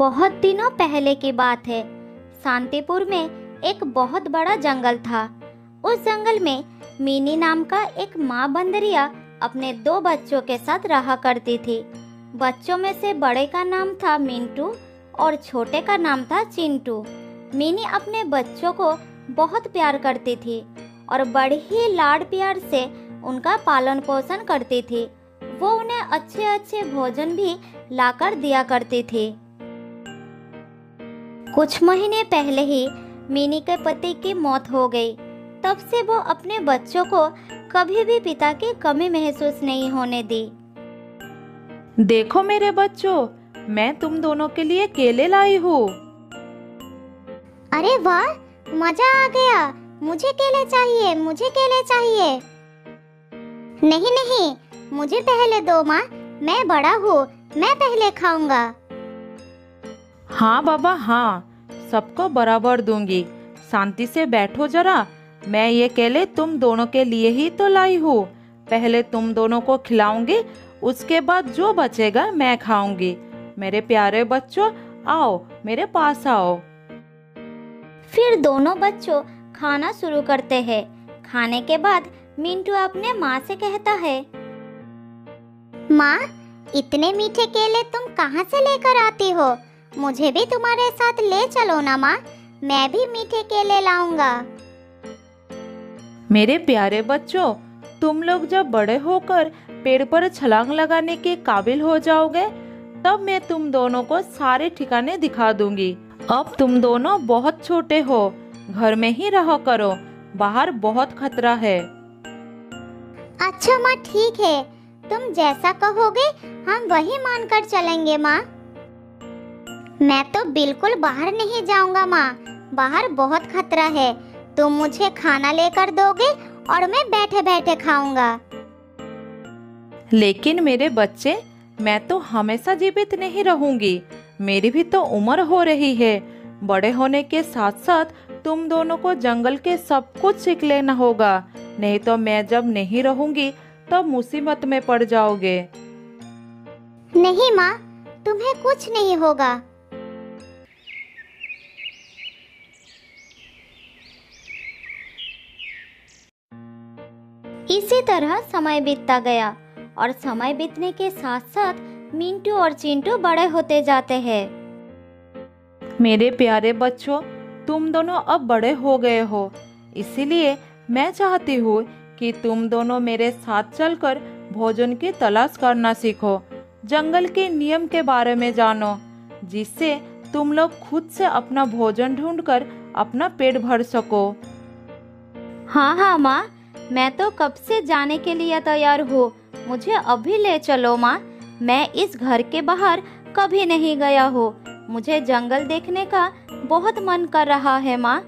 बहुत दिनों पहले की बात है। शांतिपुर में एक बहुत बड़ा जंगल था। उस जंगल में मिनी नाम का एक माँ बंदरिया अपने 2 बच्चों के साथ रहा करती थी। बच्चों में से बड़े का नाम था मिंटू और छोटे का नाम था चिंटू। मिनी अपने बच्चों को बहुत प्यार करती थी और बड़े ही लाड प्यार से उनका पालन पोषण करती थी। वो उन्हें अच्छे अच्छे भोजन भी लाकर दिया करती थी। कुछ महीने पहले ही मिनी के पति की मौत हो गई। तब से वो अपने बच्चों को कभी भी पिता की कमी महसूस नहीं होने दी। देखो मेरे बच्चों, मैं तुम दोनों के लिए केले लाई हूँ। अरे वाह, मजा आ गया। मुझे केले चाहिए, मुझे केले चाहिए। नहीं नहीं, मुझे पहले दो माँ, मैं बड़ा हूँ, मैं पहले खाऊंगा। हाँ बाबा हाँ, सबको बराबर दूंगी। शांति से बैठो जरा। मैं ये केले तुम दोनों के लिए ही तो लाई हूँ। पहले तुम दोनों को खिलाऊंगी, उसके बाद जो बचेगा मैं खाऊंगी। मेरे प्यारे बच्चों, आओ मेरे पास आओ। फिर दोनों बच्चों खाना शुरू करते हैं। खाने के बाद मिंटू अपने माँ से कहता है, माँ, इतने मीठे केले तुम कहाँ से लेकर आती हो? मुझे भी तुम्हारे साथ ले चलो ना माँ, मैं भी मीठे केले लाऊंगा। मेरे प्यारे बच्चों, तुम लोग जब बड़े होकर पेड़ पर छलांग लगाने के काबिल हो जाओगे, तब मैं तुम दोनों को सारे ठिकाने दिखा दूंगी। अब तुम दोनों बहुत छोटे हो, घर में ही रहा करो, बाहर बहुत खतरा है। अच्छा माँ, ठीक है, तुम जैसा कहोगे हम वही मानकर चलेंगे माँ। मैं तो बिल्कुल बाहर नहीं जाऊंगा माँ, बाहर बहुत खतरा है। तुम मुझे खाना लेकर दोगे और मैं बैठे बैठे खाऊंगा। लेकिन मेरे बच्चे, मैं तो हमेशा जीवित नहीं रहूंगी। मेरी भी तो उम्र हो रही है। बड़े होने के साथ साथ तुम दोनों को जंगल के सब कुछ सीख लेना होगा, नहीं तो मैं जब नहीं रहूंगी तब मुसीबत में पड़ जाओगे। नहीं माँ, तुम्हें कुछ नहीं होगा। इसी तरह समय बीतता गया और समय बीतने के साथ साथ मिंटू और चिंटू बड़े होते जाते हैं। मेरे प्यारे बच्चों, तुम दोनों अब बड़े हो गए हो, इसीलिए मैं चाहती हूँ कि तुम दोनों मेरे साथ चलकर भोजन की तलाश करना सीखो। जंगल के नियम के बारे में जानो, जिससे तुम लोग खुद से अपना भोजन ढूंढकर अपना पेट भर सको। हाँ हाँ माँ, मैं तो कब से जाने के लिए तैयार हूँ। मुझे अभी ले चलो माँ। मैं इस घर के बाहर कभी नहीं गया हूँ। मुझे जंगल देखने का बहुत मन कर रहा है माँ।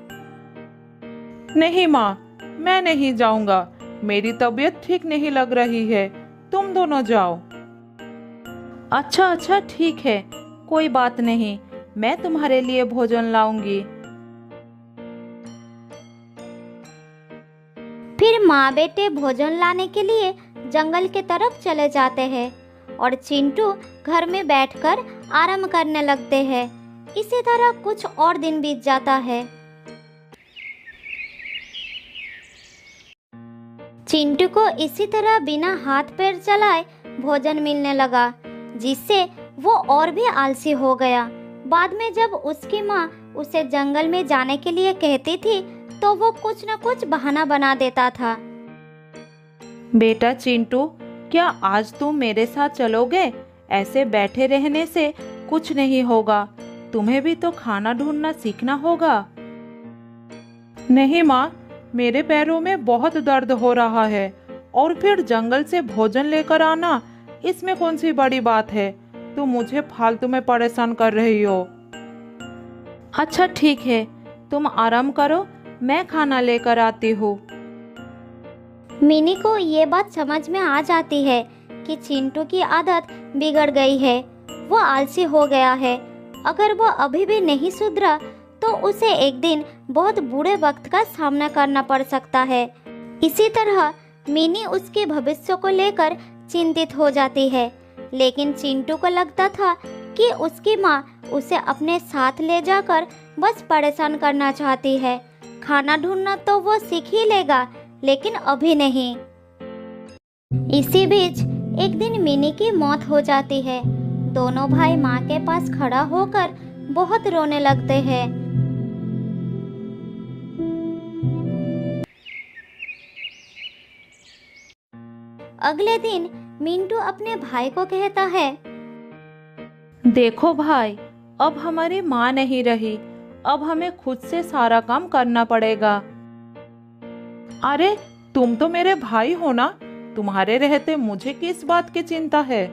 नहीं माँ, मैं नहीं जाऊंगा। मेरी तबीयत ठीक नहीं लग रही है, तुम दोनों जाओ। अच्छा अच्छा ठीक है, कोई बात नहीं, मैं तुम्हारे लिए भोजन लाऊंगी। फिर माँ बेटे भोजन लाने के लिए जंगल की तरफ चले जाते हैं और चिंटू घर में बैठकर आराम करने लगते हैं। इसी तरह कुछ और दिन बीत जाता है। चिंटू को इसी तरह बिना हाथ पैर चलाए भोजन मिलने लगा, जिससे वो और भी आलसी हो गया। बाद में जब उसकी माँ उसे जंगल में जाने के लिए कहती थी, तो वो कुछ न कुछ बहाना बना देता था। बेटा चिंटू, क्या आज तुम मेरे साथ चलोगे? ऐसे बैठे रहने से कुछ नहीं होगा। तुम्हें भी तो खाना ढूंढना सीखना होगा। नहीं माँ, मेरे पैरों में बहुत दर्द हो रहा है और फिर जंगल से भोजन लेकर आना, इसमें कौन सी बड़ी बात है? तुम मुझे फालतू में परेशान कर रही हो। अच्छा ठीक है, तुम आराम करो, मैं खाना लेकर आती हूँ। मिनी को ये बात समझ में आ जाती है कि चिंटू की आदत बिगड़ गई है। वो आलसी हो गया है। अगर वो अभी भी नहीं सुधरा तो उसे एक दिन बहुत बुरे वक्त का सामना करना पड़ सकता है। इसी तरह मिनी उसके भविष्य को लेकर चिंतित हो जाती है। लेकिन चिंटू को लगता था कि उसकी माँ उसे अपने साथ ले जाकर बस परेशान करना चाहती है। खाना ढूंढना तो वो सीख ही लेगा, लेकिन अभी नहीं। इसी बीच एक दिन मिनी की मौत हो जाती है। दोनों भाई माँ के पास खड़ा होकर बहुत रोने लगते हैं। अगले दिन मिंटू अपने भाई को कहता है, देखो भाई, अब हमारी माँ नहीं रही, अब हमें खुद से सारा काम करना पड़ेगा। अरे तुम तो मेरे भाई हो ना, तुम्हारे रहते मुझे किस बात की चिंता है।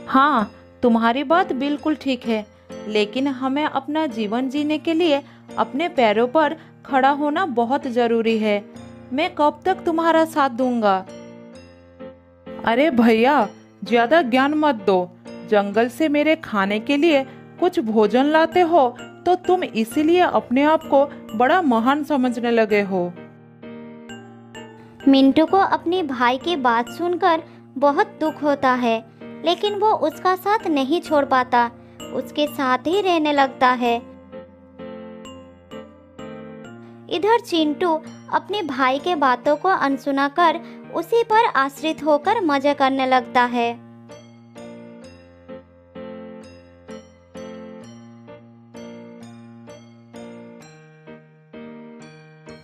हाँ, तुम्हारी बात बिल्कुल ठीक है, लेकिन हमें अपना जीवन जीने के लिए अपने पैरों पर खड़ा होना बहुत जरूरी है। मैं कब तक तुम्हारा साथ दूंगा। अरे भैया, ज्यादा ज्ञान मत दो। जंगल से मेरे खाने के लिए कुछ भोजन लाते हो तो तुम इसीलिए अपने आप को बड़ा महान समझने लगे हो। मिंटू को अपने भाई की बात सुनकर बहुत दुख होता है, लेकिन वो उसका साथ नहीं छोड़ पाता, उसके साथ ही रहने लगता है। इधर चिंटू अपने भाई के बातों को अनसुना कर उसी पर आश्रित होकर मजे करने लगता है।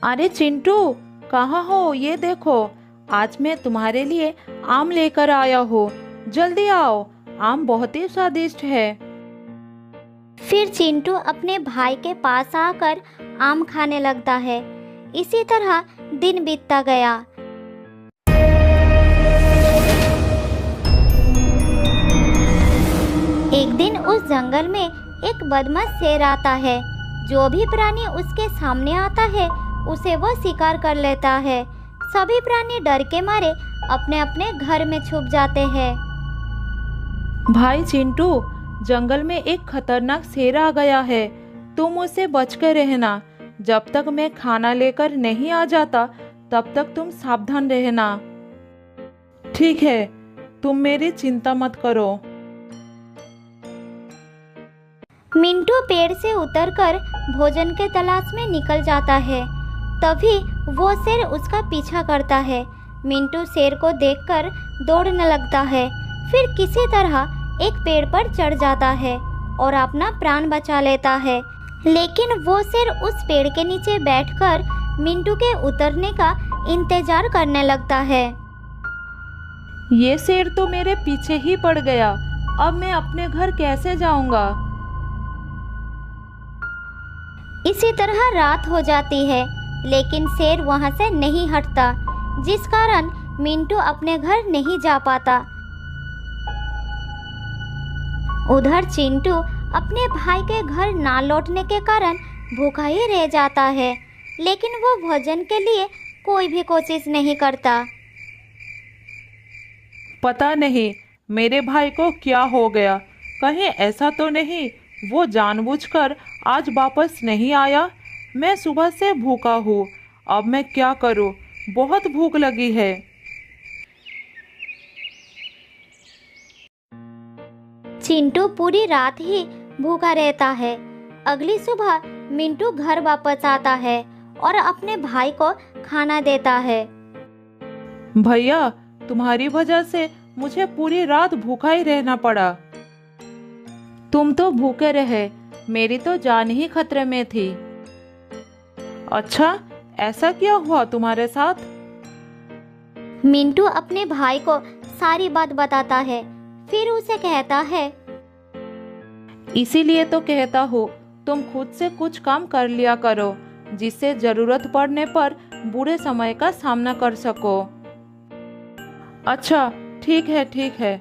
अरे चिंटू, कहाँ हो? ये देखो, आज मैं तुम्हारे लिए आम लेकर आया हूँ। जल्दी आओ, आम बहुत ही स्वादिष्ट है। फिर चिंटू अपने भाई के पास आकर आम खाने लगता है। इसी तरह दिन बीतता गया। एक दिन उस जंगल में एक बदमाश शेर आता है। जो भी प्राणी उसके सामने आता है उसे वो शिकार कर लेता है। सभी प्राणी डर के मारे अपने अपने घर में छुप जाते हैं। भाई चिंटू, जंगल में एक खतरनाक शेर आ गया है, तुम उससे बचकर रहना। जब तक मैं खाना लेकर नहीं आ जाता तब तक तुम सावधान रहना। ठीक है, तुम मेरी चिंता मत करो। मिंटू पेड़ से उतरकर भोजन के तलाश में निकल जाता है। तभी वो शेर उसका पीछा करता है। मिंटू शेर को देखकर दौड़ने लगता है। फिर किसी तरह एक पेड़ पर चढ़ जाता है और अपना प्राण बचा लेता है। लेकिन वो शेर उस पेड़ के नीचे बैठकर मिंटू के उतरने का इंतजार करने लगता है। ये शेर तो मेरे पीछे ही पड़ गया, अब मैं अपने घर कैसे जाऊंगा? इसी तरह रात हो जाती है, लेकिन शेर वहां से नहीं हटता, जिस कारण मिंटू अपने घर नहीं जा पाता। उधर चिंटू अपने भाई के घर ना लौटने के कारण भूखा ही रह जाता है, लेकिन वो भोजन के लिए कोई भी कोशिश नहीं करता। पता नहीं मेरे भाई को क्या हो गया। कहीं ऐसा तो नहीं वो जानबूझकर आज वापस नहीं आया? मैं सुबह से भूखा हूँ, अब मैं क्या करूँ? बहुत भूख लगी है। चिंटू पूरी रात ही भूखा रहता है। अगली सुबह मिंटू घर वापस आता है और अपने भाई को खाना देता है। भैया, तुम्हारी वजह से मुझे पूरी रात भूखा ही रहना पड़ा। तुम तो भूखे रहे, मेरी तो जान ही खतरे में थी। अच्छा, ऐसा क्या हुआ तुम्हारे साथ? मिंटू अपने भाई को सारी बात बताता है। फिर उसे कहता है, इसीलिए तो कहता हूँ तुम खुद से कुछ काम कर लिया करो, जिससे जरूरत पड़ने पर बुरे समय का सामना कर सको। अच्छा, ठीक है ठीक है।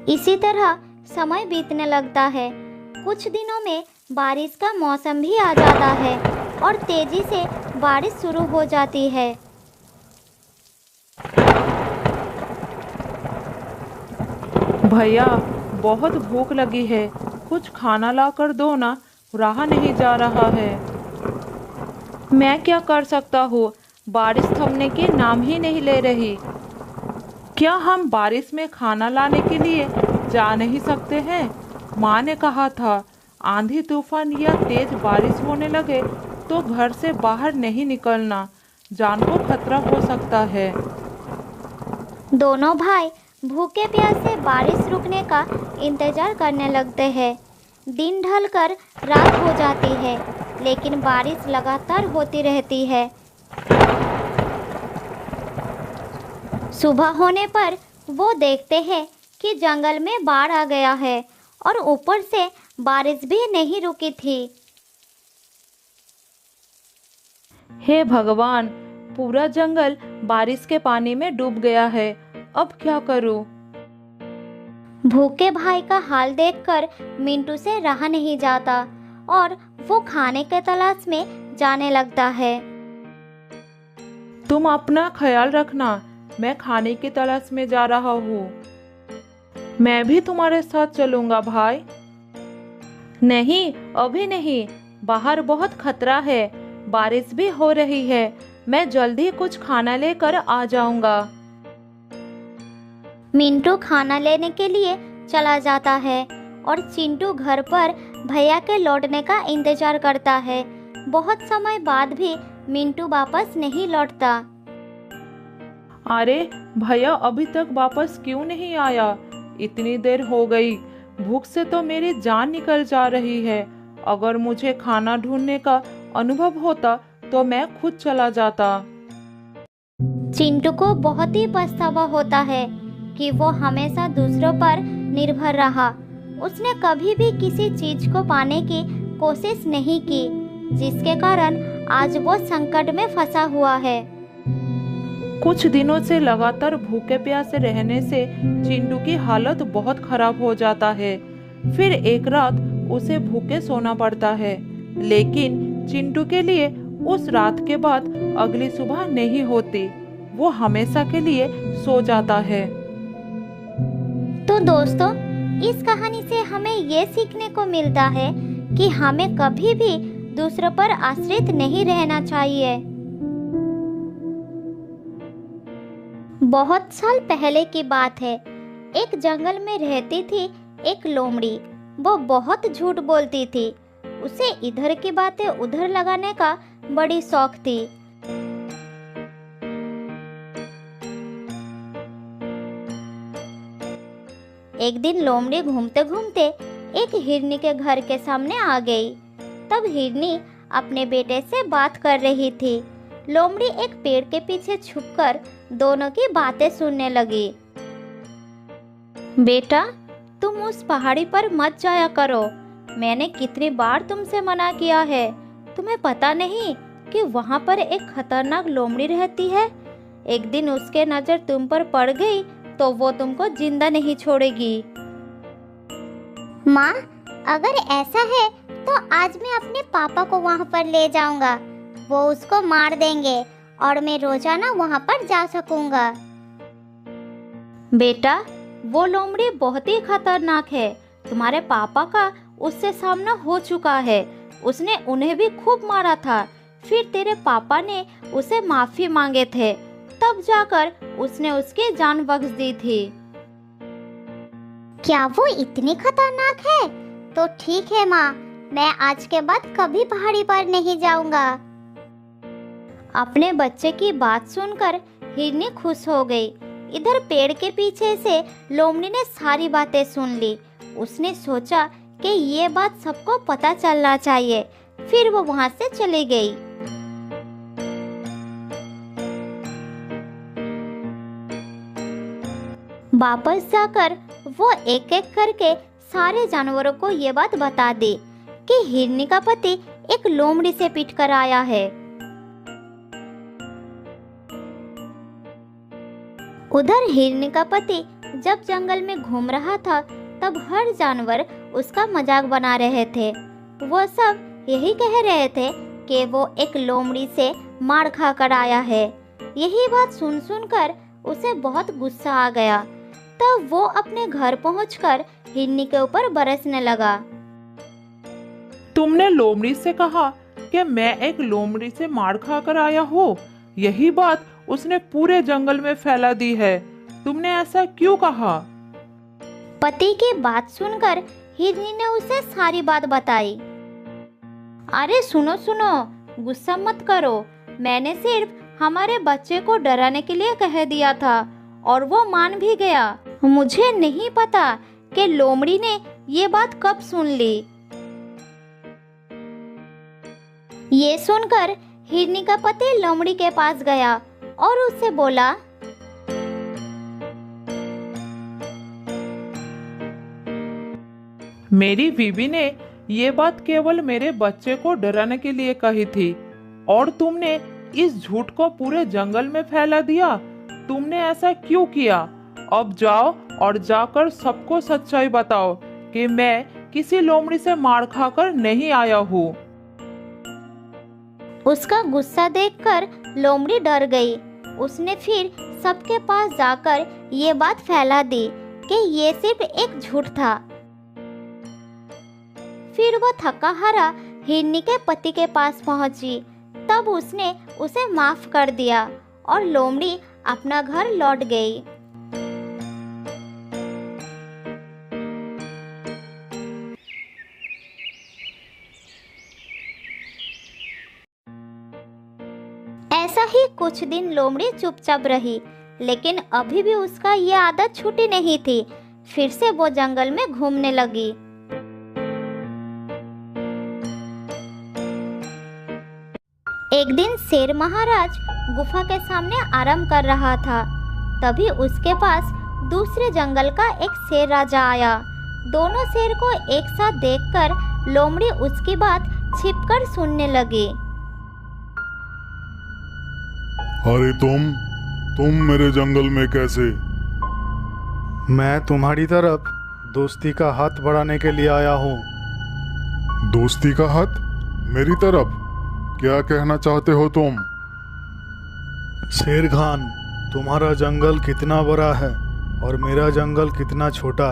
इसी तरह समय बीतने लगता है। कुछ दिनों में बारिश का मौसम भी आ जाता है और तेजी से बारिश शुरू हो जाती है। भैया, बहुत भूख लगी है, कुछ खाना ला कर दो ना, रहा नहीं जा रहा है। मैं क्या कर सकता हूँ, बारिश थमने के नाम ही नहीं ले रही। क्या हम बारिश में खाना लाने के लिए जा नहीं सकते हैं? माँ ने कहा था आंधी तूफान या तेज बारिश होने लगे तो घर से बाहर नहीं निकलना, जान को खतरा हो सकता है। दोनों भाई भूखे प्यासे बारिश रुकने का इंतजार करने लगते हैं। दिन ढलकर रात हो जाती है, लेकिन बारिश लगातार होती रहती है। सुबह होने पर वो देखते हैं कि जंगल में बाढ़ आ गया है और ऊपर से बारिश भी नहीं रुकी थी। हे भगवान, पूरा जंगल बारिश के पानी में डूब गया है, अब क्या करूं? भूखे भाई का हाल देखकर मिंटू से रहा नहीं जाता और वो खाने के तलाश में जाने लगता है। तुम अपना ख्याल रखना, मैं खाने की तलाश में जा रहा हूँ। मैं भी तुम्हारे साथ चलूंगा भाई। नहीं, अभी नहीं, बाहर बहुत खतरा है, बारिश भी हो रही है, मैं जल्दी कुछ खाना लेकर आ जाऊंगा। मिंटू खाना लेने के लिए चला जाता है और चिंटू घर पर भैया के लौटने का इंतजार करता है। बहुत समय बाद भी मिंटू वापस नहीं लौटता। अरे भैया अभी तक वापस क्यों नहीं आया? इतनी देर हो गई, भूख से तो मेरी जान निकल जा रही है। अगर मुझे खाना ढूंढने का अनुभव होता तो मैं खुद चला जाता। चिंटू को बहुत ही पछतावा होता है कि वो हमेशा दूसरों पर निर्भर रहा। उसने कभी भी किसी चीज को पाने की कोशिश नहीं की, जिसके कारण आज वो संकट में फंसा हुआ है। कुछ दिनों से लगातार भूखे प्यासे रहने से चिंटू की हालत बहुत खराब हो जाता है। फिर एक रात उसे भूखे सोना पड़ता है, लेकिन चिंटू के लिए उस रात के बाद अगली सुबह नहीं होती। वो हमेशा के लिए सो जाता है। तो दोस्तों, इस कहानी से हमें ये सीखने को मिलता है कि हमें कभी भी दूसरों पर आश्रित नहीं रहना चाहिए। बहुत साल पहले की बात है। एक जंगल में रहती थी एक लोमड़ी। वो बहुत झूठ बोलती थी। उसे इधर की बातें उधर लगाने का बड़ी शौक थी। एक दिन लोमड़ी घूमते घूमते एक हिरनी के घर के सामने आ गई। तब हिरनी अपने बेटे से बात कर रही थी। लोमड़ी एक पेड़ के पीछे छुपकर दोनों की बातें सुनने लगी। बेटा, तुम उस पहाड़ी पर मत जाया करो। मैंने कितनी बार तुमसे मना किया है। तुम्हें पता नहीं कि वहाँ पर एक खतरनाक लोमड़ी रहती है। एक दिन उसके नजर तुम पर पड़ गई तो वो तुमको जिंदा नहीं छोड़ेगी। माँ, अगर ऐसा है तो आज मैं अपने पापा को वहाँ पर ले जाऊंगा। वो उसको मार देंगे और मैं रोजाना वहाँ पर जा सकूंगा। बेटा, वो लोमड़ी बहुत ही खतरनाक है। तुम्हारे पापा का उससे सामना हो चुका है। उसने उन्हें भी खूब मारा था। फिर तेरे पापा ने उसे माफी मांगे थे, तब जाकर उसने उसकी जान बख्श दी थी। क्या वो इतनी खतरनाक है? तो ठीक है माँ, मैं आज के बाद कभी पहाड़ी पर नहीं जाऊंगा। अपने बच्चे की बात सुनकर हिरनी खुश हो गई। इधर पेड़ के पीछे से लोमड़ी ने सारी बातें सुन ली। उसने सोचा कि ये बात सबको पता चलना चाहिए। फिर वो वहां से चली गई। वापस जाकर वो एक एक करके सारे जानवरों को ये बात बता दी कि हिरनी का पति एक लोमड़ी से पिट कर आया है। उधर हिरनी का पति जब जंगल में घूम रहा था, तब हर जानवर उसका मजाक बना रहे थे। वो सब यही कह रहे थे कि वो एक लोमड़ी से मार खा कर आया है। यही बात सुन सुनकर उसे बहुत गुस्सा आ गया। तब वो अपने घर पहुंचकर हिरनी के ऊपर बरसने लगा। तुमने लोमड़ी से कहा कि मैं एक लोमड़ी से मार खाकर आया हूँ। यही बात उसने पूरे जंगल में फैला दी है। तुमने ऐसा क्यों कहा? पति की बात सुनकर हिरनी ने उसे सारी बात बताई। अरे सुनो सुनो, गुस्सा मत करो, मैंने सिर्फ हमारे बच्चे को डराने के लिए कह दिया था और वो मान भी गया। मुझे नहीं पता कि लोमड़ी ने ये बात कब सुन ली। ये सुनकर हिरनी का पति लोमड़ी के पास गया और उससे बोला, मेरी बीवी ने ये बात केवल मेरे बच्चे को डराने के लिए कही थी और तुमने इस झूठ को पूरे जंगल में फैला दिया। तुमने ऐसा क्यों किया? अब जाओ और जाकर सबको सच्चाई बताओ कि मैं किसी लोमड़ी से मार खाकर नहीं आया हूँ। उसका गुस्सा देखकर लोमड़ी डर गई। उसने फिर सबके पास जाकर ये बात फैला दी कि ये सिर्फ एक झूठ था। फिर वो थका हारा हिरनी के पति के पास पहुंची। तब उसने उसे माफ कर दिया और लोमड़ी अपना घर लौट गई। ऐसा ही कुछ दिन लोमड़ी चुपचाप रही, लेकिन अभी भी उसका ये आदत छूटी नहीं थी। फिर से वो जंगल में घूमने लगी। एक दिन शेर महाराज गुफा के सामने आराम कर रहा था। तभी उसके पास दूसरे जंगल का एक शेर राजा आया। दोनों शेर को एक साथ देखकर लोमड़ी उसकी बात छिपकर सुनने लगी। अरे तुम मेरे जंगल में कैसे? मैं तुम्हारी तरफ दोस्ती का हाथ बढ़ाने के लिए आया हूँ। दोस्ती का हाथ? मेरी तरफ? क्या कहना चाहते हो तुम? शेर खान, तुम्हारा जंगल कितना बड़ा है और मेरा जंगल कितना छोटा।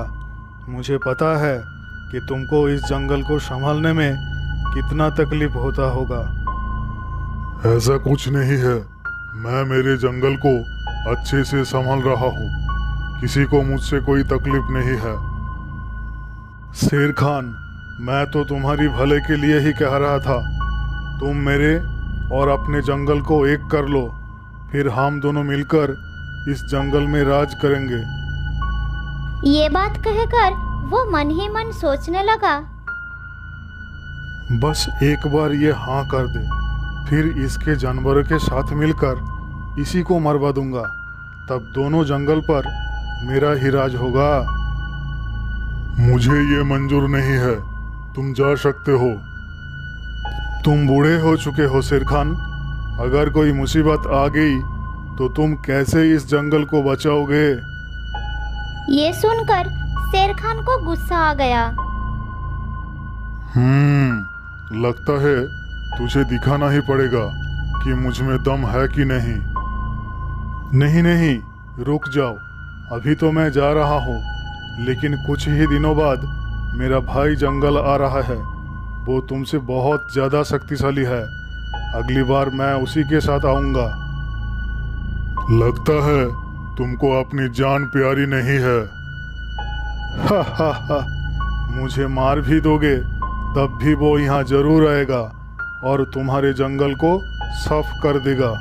मुझे पता है कि तुमको इस जंगल को संभालने में कितना तकलीफ होता होगा। ऐसा कुछ नहीं है, मैं मेरे जंगल को अच्छे से संभाल रहा हूँ। किसी को मुझसे कोई तकलीफ नहीं है। शेर खान, मैं तो तुम्हारी भले के लिए ही कह रहा था। तुम मेरे और अपने जंगल को एक कर लो, फिर हम दोनों मिलकर इस जंगल में राज करेंगे। ये बात कहकर वो मन ही मन सोचने लगा। बस एक बार ये हाँ कर दे, फिर इसके जानवरों के साथ मिलकर इसी को मरवा दूंगा। तब दोनों जंगल पर मेरा ही राज होगा। मुझे ये मंजूर नहीं है, तुम जा सकते हो। तुम बूढ़े हो चुके हो शेर खान। अगर कोई मुसीबत आ गई तो तुम कैसे इस जंगल को बचाओगे? ये सुनकर शेर खान को गुस्सा आ गया। लगता है तुझे दिखाना ही पड़ेगा कि मुझ में दम है कि नहीं। नहीं, रुक जाओ। अभी तो मैं जा रहा हूँ, लेकिन कुछ ही दिनों बाद मेरा भाई जंगल आ रहा है। वो तुमसे बहुत ज्यादा शक्तिशाली है। अगली बार मैं उसी के साथ आऊंगा। लगता है तुमको अपनी जान प्यारी नहीं है। हा, मुझे मार भी दोगे तब भी वो यहाँ जरूर आएगा और तुम्हारे जंगल को साफ कर देगा।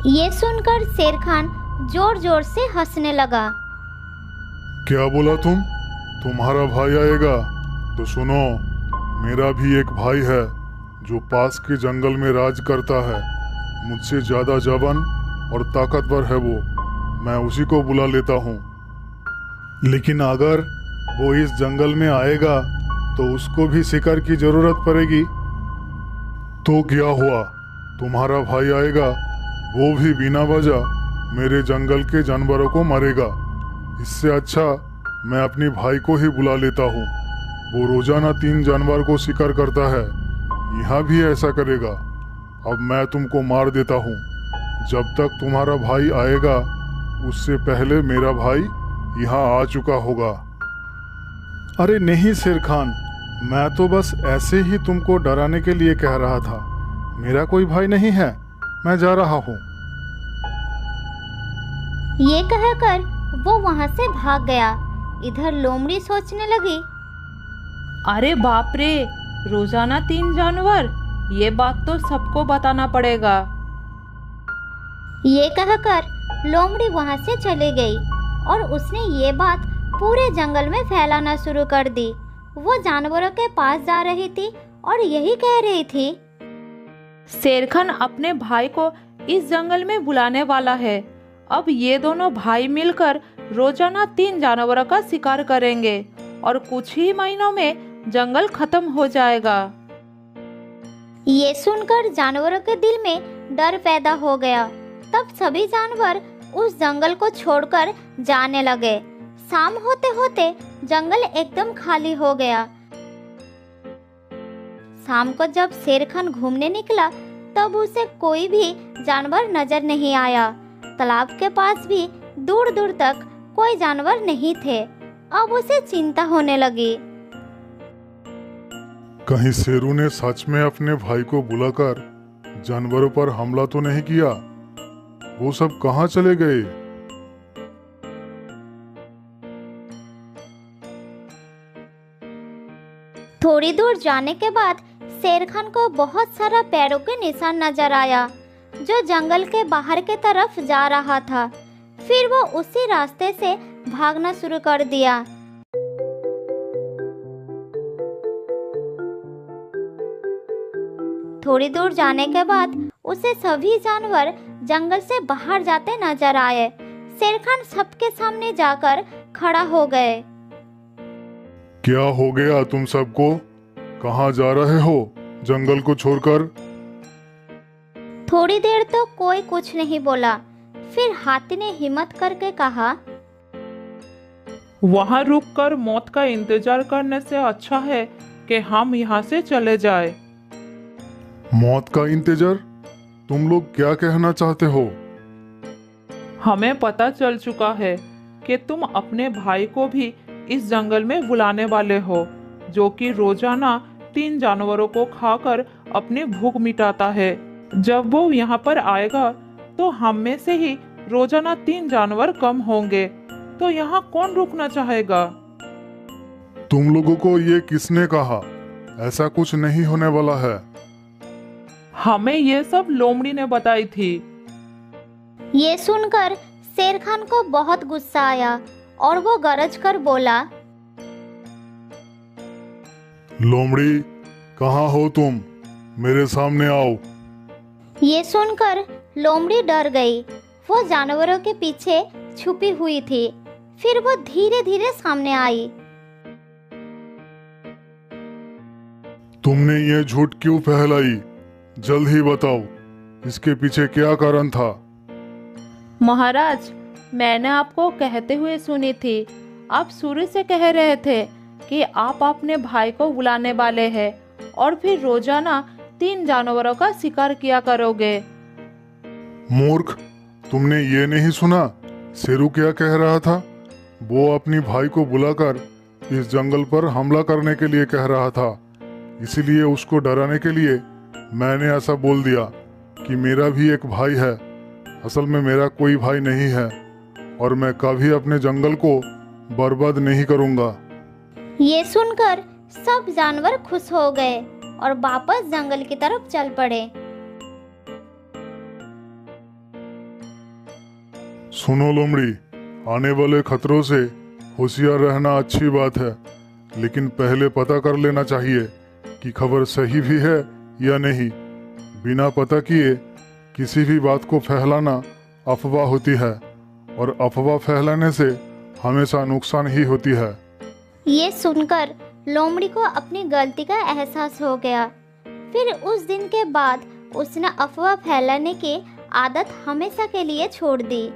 ये सुनकर शेर खान जोर जोर से हंसने लगा। क्या बोला तुम? तुम्हारा भाई आएगा? तो सुनो, मेरा भी एक भाई है जो पास के जंगल में राज करता है। मुझसे ज्यादा जवान और ताकतवर है वो। मैं उसी को बुला लेता हूँ। लेकिन अगर वो इस जंगल में आएगा तो उसको भी शिकार की जरूरत पड़ेगी। तो क्या हुआ? तुम्हारा भाई आएगा, वो भी बिना वजह मेरे जंगल के जानवरों को मारेगा। इससे अच्छा मैं अपनी भाई को ही बुला लेता हूँ। वो रोजाना 3 जानवर को शिकार करता है। यहाँ भी ऐसा करेगा। अब मैं तुमको मार देता हूँ। जब तक तुम्हारा भाई आएगा उससे पहले मेरा भाई यहाँ आ चुका होगा। अरे नहीं शेर खान, मैं तो बस ऐसे ही तुमको डराने के लिए कह रहा था। मेरा कोई भाई नहीं है, मैं जा रहा हूँ। ये कहकर वो वहां से भाग गया। इधर लोमड़ी सोचने लगी, अरे बाप रे, रोजाना 3 जानवर, ये बात तो सबको बताना पड़ेगा। ये कहकर लोमड़ी वहां से चली गई और उसने ये बात पूरे जंगल में फैलाना शुरू कर दी। वो जानवरों के पास जा रही थी और यही कह रही थी, शेरखान अपने भाई को इस जंगल में बुलाने वाला है। अब ये दोनों भाई मिलकर रोजाना 3 जानवरों का शिकार करेंगे और कुछ ही महीनों में जंगल खत्म हो जाएगा। ये सुनकर जानवरों के दिल में डर पैदा हो गया। तब सभी जानवर उस जंगल को छोड़कर जाने लगे। शाम होते होते जंगल एकदम खाली हो गया। शाम को जब शेरखान घूमने निकला तब उसे कोई भी जानवर नजर नहीं आया। तालाब के पास भी दूर दूर तक कोई जानवर नहीं थे। अब उसे चिंता होने लगी। कहीं शेरू ने सच में अपने भाई को बुलाकर जानवरों पर हमला तो नहीं किया? वो सब कहाँ चले गए? थोड़ी दूर जाने के बाद शेरखान को बहुत सारा पैरों के निशान नजर आया जो जंगल के बाहर के तरफ जा रहा था। फिर वो उसी रास्ते से भागना शुरू कर दिया। थोड़ी दूर जाने के बाद उसे सभी जानवर जंगल से बाहर जाते नजर आए। शेरखान सबके सामने जाकर खड़ा हो गए। क्या हो गया तुम सबको? कहाँ जा रहे हो जंगल को छोड़कर? थोड़ी देर तो कोई कुछ नहीं बोला। फिर हाथी ने हिम्मत करके कहा, वहाँ रुककर मौत का इंतजार करने से अच्छा है कि हम यहाँ से चले जाए। मौत का इंतजार? तुम लोग क्या कहना चाहते हो? हमें पता चल चुका है कि तुम अपने भाई को भी इस जंगल में बुलाने वाले हो, जो कि रोजाना 3 जानवरों को खाकर अपनी भूख मिटाता है। जब वो यहाँ पर आएगा तो हम में से ही रोजाना 3 जानवर कम होंगे, तो यहाँ कौन रुकना चाहेगा? तुम लोगों को ये किसने कहा? ऐसा कुछ नहीं होने वाला है। हमें ये सब लोमड़ी ने बताई थी। ये सुनकर शेरखान को बहुत गुस्सा आया और वो गरज कर बोला, लोमड़ी, कहाँ हो तुम? मेरे सामने आओ। ये सुनकर लोमड़ी डर गई। वो जानवरों के पीछे छुपी हुई थी। फिर वो धीरे धीरे सामने आई। तुमने ये झूठ क्यों फैलाई? जल्द ही बताओ, इसके पीछे क्या कारण था? महाराज, मैंने आपको कहते हुए सुनी थी। आप शुरू से कह रहे थे कि आप अपने भाई को बुलाने वाले हैं और फिर रोजाना 3 जानवरों का शिकार किया करोगे। मूर्ख, तुमने ये नहीं सुना शेरू क्या कह रहा था? वो अपनी भाई को बुलाकर इस जंगल पर हमला करने के लिए कह रहा था। इसीलिए उसको डराने के लिए मैंने ऐसा बोल दिया कि मेरा भी एक भाई है। असल में मेरा कोई भाई नहीं है और मैं कभी अपने जंगल को बर्बाद नहीं करूंगा। ये सुनकर सब जानवर खुश हो गए और वापस जंगल की तरफ चल पड़े। सुनो लोमड़ी, आने वाले खतरों से होशियार रहना अच्छी बात है, लेकिन पहले पता कर लेना चाहिए कि खबर सही भी है या नहीं। बिना पता किए किसी भी बात को फैलाना अफवाह होती है और अफवाह फैलाने से हमेशा नुकसान ही होती है। ये सुनकर लोमड़ी को अपनी गलती का एहसास हो गया। फिर उस दिन के बाद उसने अफवाह फैलाने की आदत हमेशा के लिए छोड़ दी।